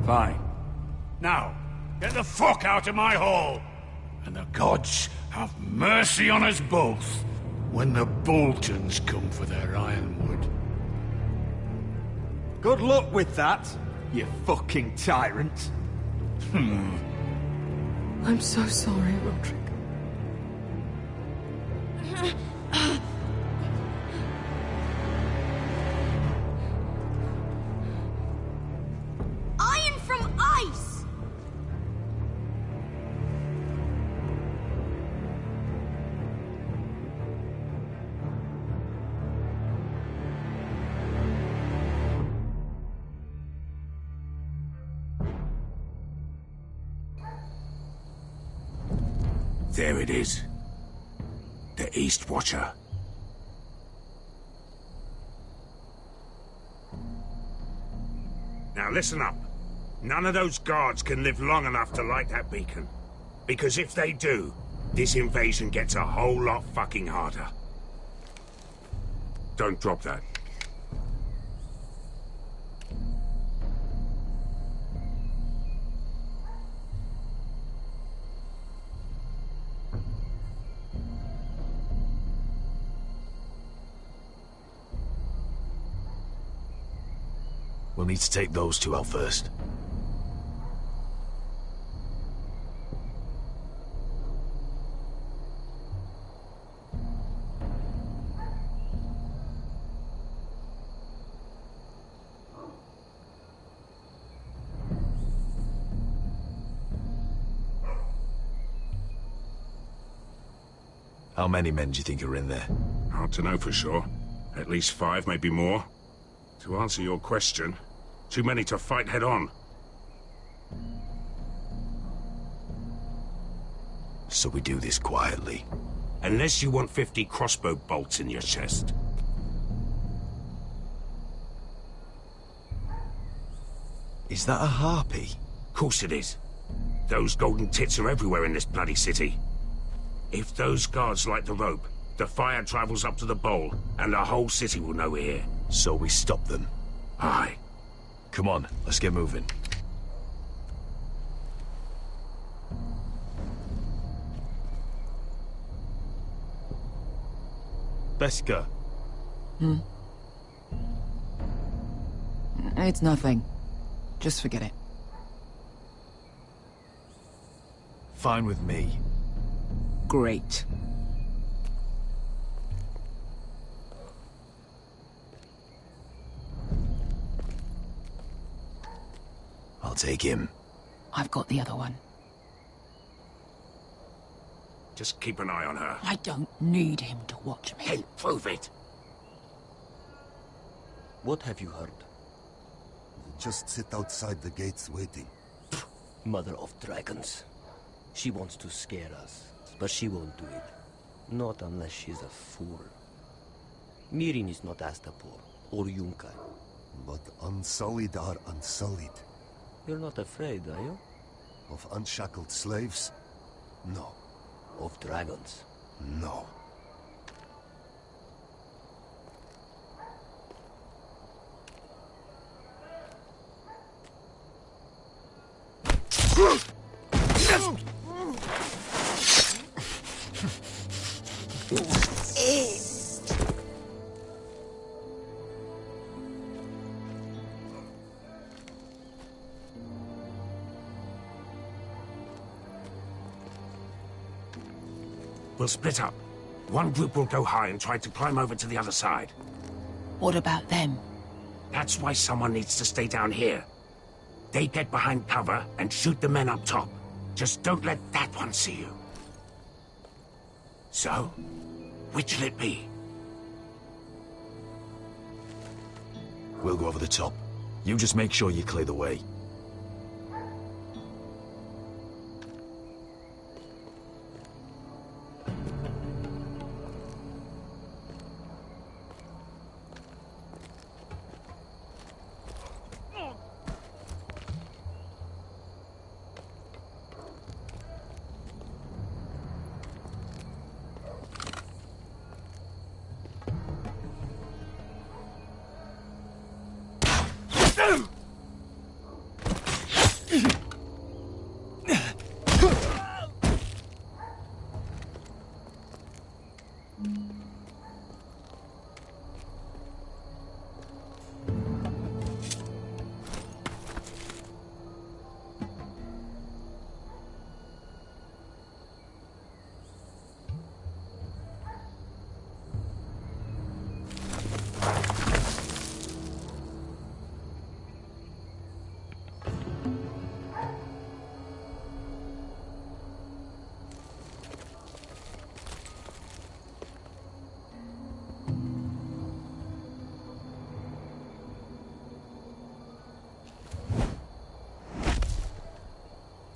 Fine. Now, get the fuck out of my hall! And the gods have mercy on us both when the Boltons come for their ironwood. Good luck with that, you fucking tyrant. I'm so sorry, Roderick. Iron from ice! There it is. The East Watcher. Now listen up. None of those guards can live long enough to light that beacon. Because if they do, this invasion gets a whole lot fucking harder. Don't drop that. We'll need to take those two out first. How many men do you think are in there? Hard to know for sure. At least 5, maybe more. To answer your question, too many to fight head on. So we do this quietly. Unless you want 50 crossbow bolts in your chest. Is that a harpy? Course it is. Those golden tits are everywhere in this bloody city. If those guards light the rope, the fire travels up to the bowl, and the whole city will know we're here. So we stop them. Aye. Come on, let's get moving. Beskar. It's nothing. Just forget it. Fine with me. Great. I'll take him. I've got the other one. Just keep an eye on her. I don't need him to watch me. Hey, prove it! What have you heard? Just sit outside the gates waiting. Mother of dragons. She wants to scare us, but she won't do it. Not unless she's a fool. Mirin is not Astapor or Yunkai. But unsullied are unsullied. You're not afraid, are you? Of unshackled slaves? No. Of dragons? No. We'll split up. One group will go high and try to climb over to the other side. What about them? That's why someone needs to stay down here. They get behind cover and shoot the men up top. Just don't let that one see you. So, which'll it be? We'll go over the top. You just make sure you clear the way.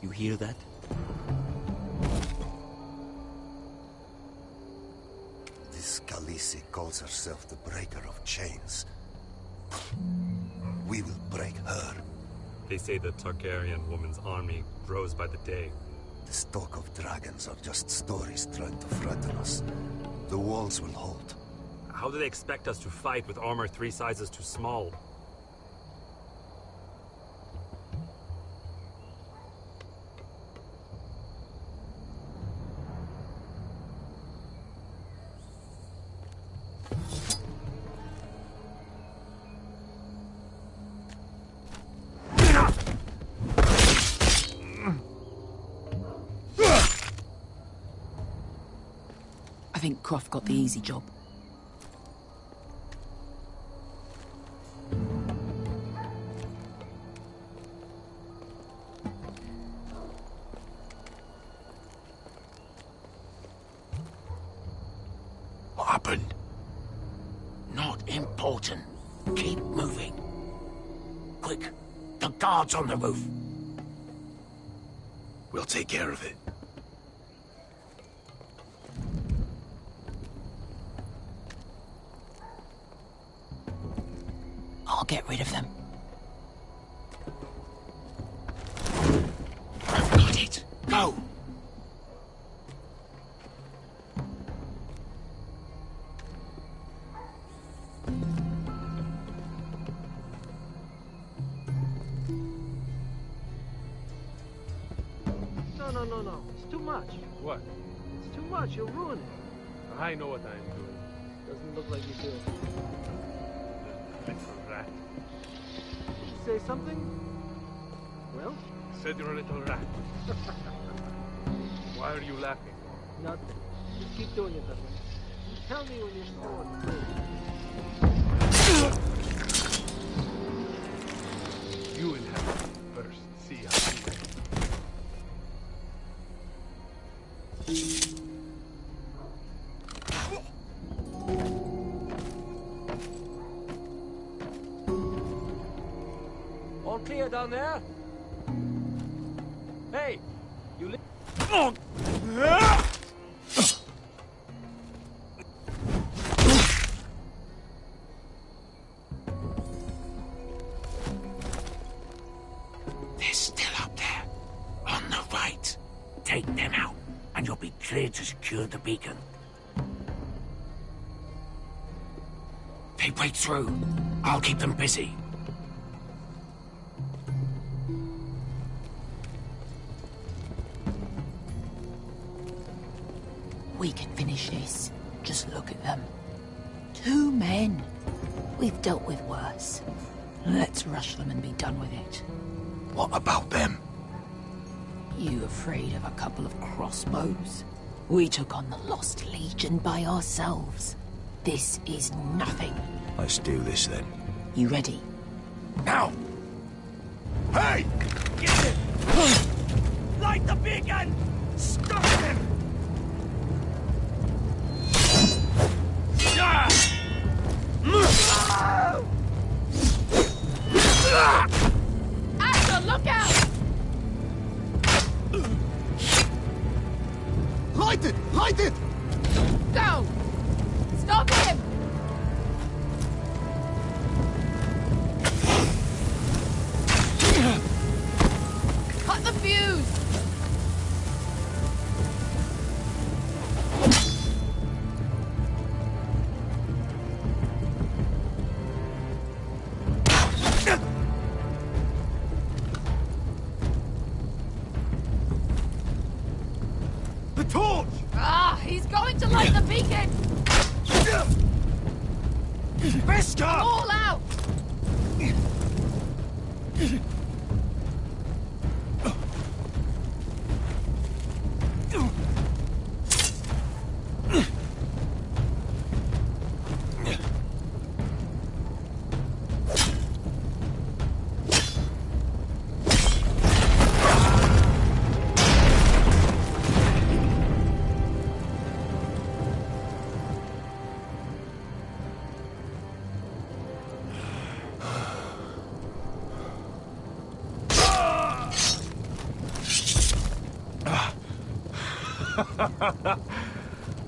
You hear that? This Khaleesi calls herself the Breaker of Chains. We will break her. They say the Targaryen woman's army grows by the day. The stock of dragons are just stories trying to frighten us. The walls will hold. How do they expect us to fight with armor 3 sizes too small? I think Croft got the easy job. What happened? Not important. Keep moving. Quick, the guards on the roof. We'll take care of it. I'll get rid of them. I've got it. Go! No. It's too much. What? It's too much. You'll ruin it. I know what I'm doing. Doesn't look like you do. Little rat. Say something? Well? Said you're a little rat. Why are you laughing? Nothing. Just keep doing it that way. Tell me when you're sworn. You will have to first see how you All clear down there? Hey, you li- They're still up there. On the right. Take them out, and you'll be clear to secure the beacon. They break through. I'll keep them busy. We can finish this. Just look at them. 2 men. We've dealt with worse. Let's rush them and be done with it. What about them? You afraid of a couple of crossbows? We took on the Lost Legion by ourselves. This is nothing. Let's do this then. You ready? Now! Hey! Get it! Light the beacon! Stop him! Asher, look out! Light it! Light it! Go! Stop him! Cut the fuse! The torch! Ah, he's going to light the beacon! Bester! All out!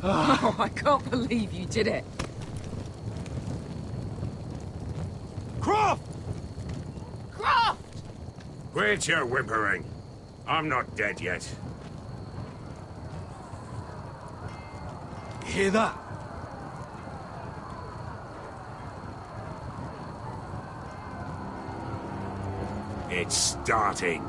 Oh, I can't believe you did it. Croft! Croft! Quit your whimpering. I'm not dead yet. You hear that? It's starting.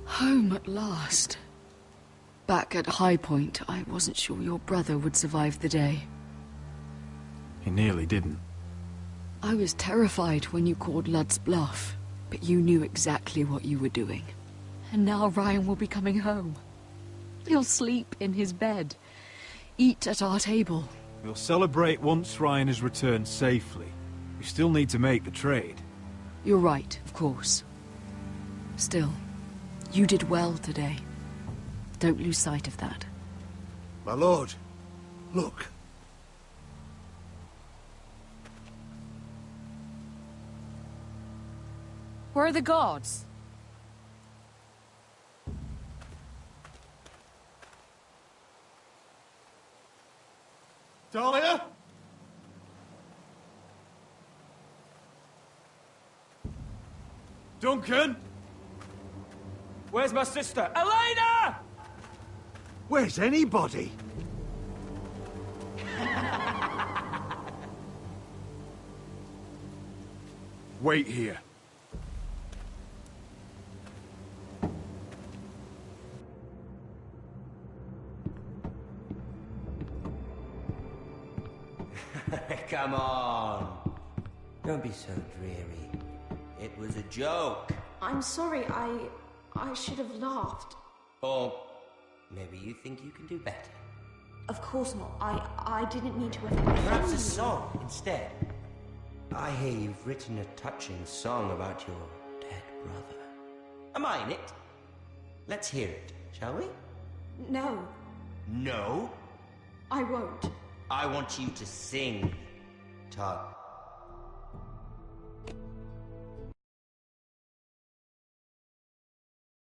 Home at last. Back at High Point, I wasn't sure your brother would survive the day. He nearly didn't. I was terrified when you called Ludd's bluff, but you knew exactly what you were doing. And now Ryan will be coming home. He'll sleep in his bed, eat at our table. We'll celebrate once Ryan has returned safely. We still need to make the trade. You're right, of course. Still, you did well today. Don't lose sight of that. My lord, look. Where are the guards? Dahlia? Duncan? Where's my sister? Elena! Where's anybody? Wait here. Come on. Don't be so dreary. It was a joke. I'm sorry, I should have laughed. Or maybe you think you can do better. Of course not. I didn't mean to offend Perhaps you. a song instead. I hear you've written a touching song about your dead brother. Am I in it? Let's hear it, shall we? No, No? I won't. I want you to sing, Tug.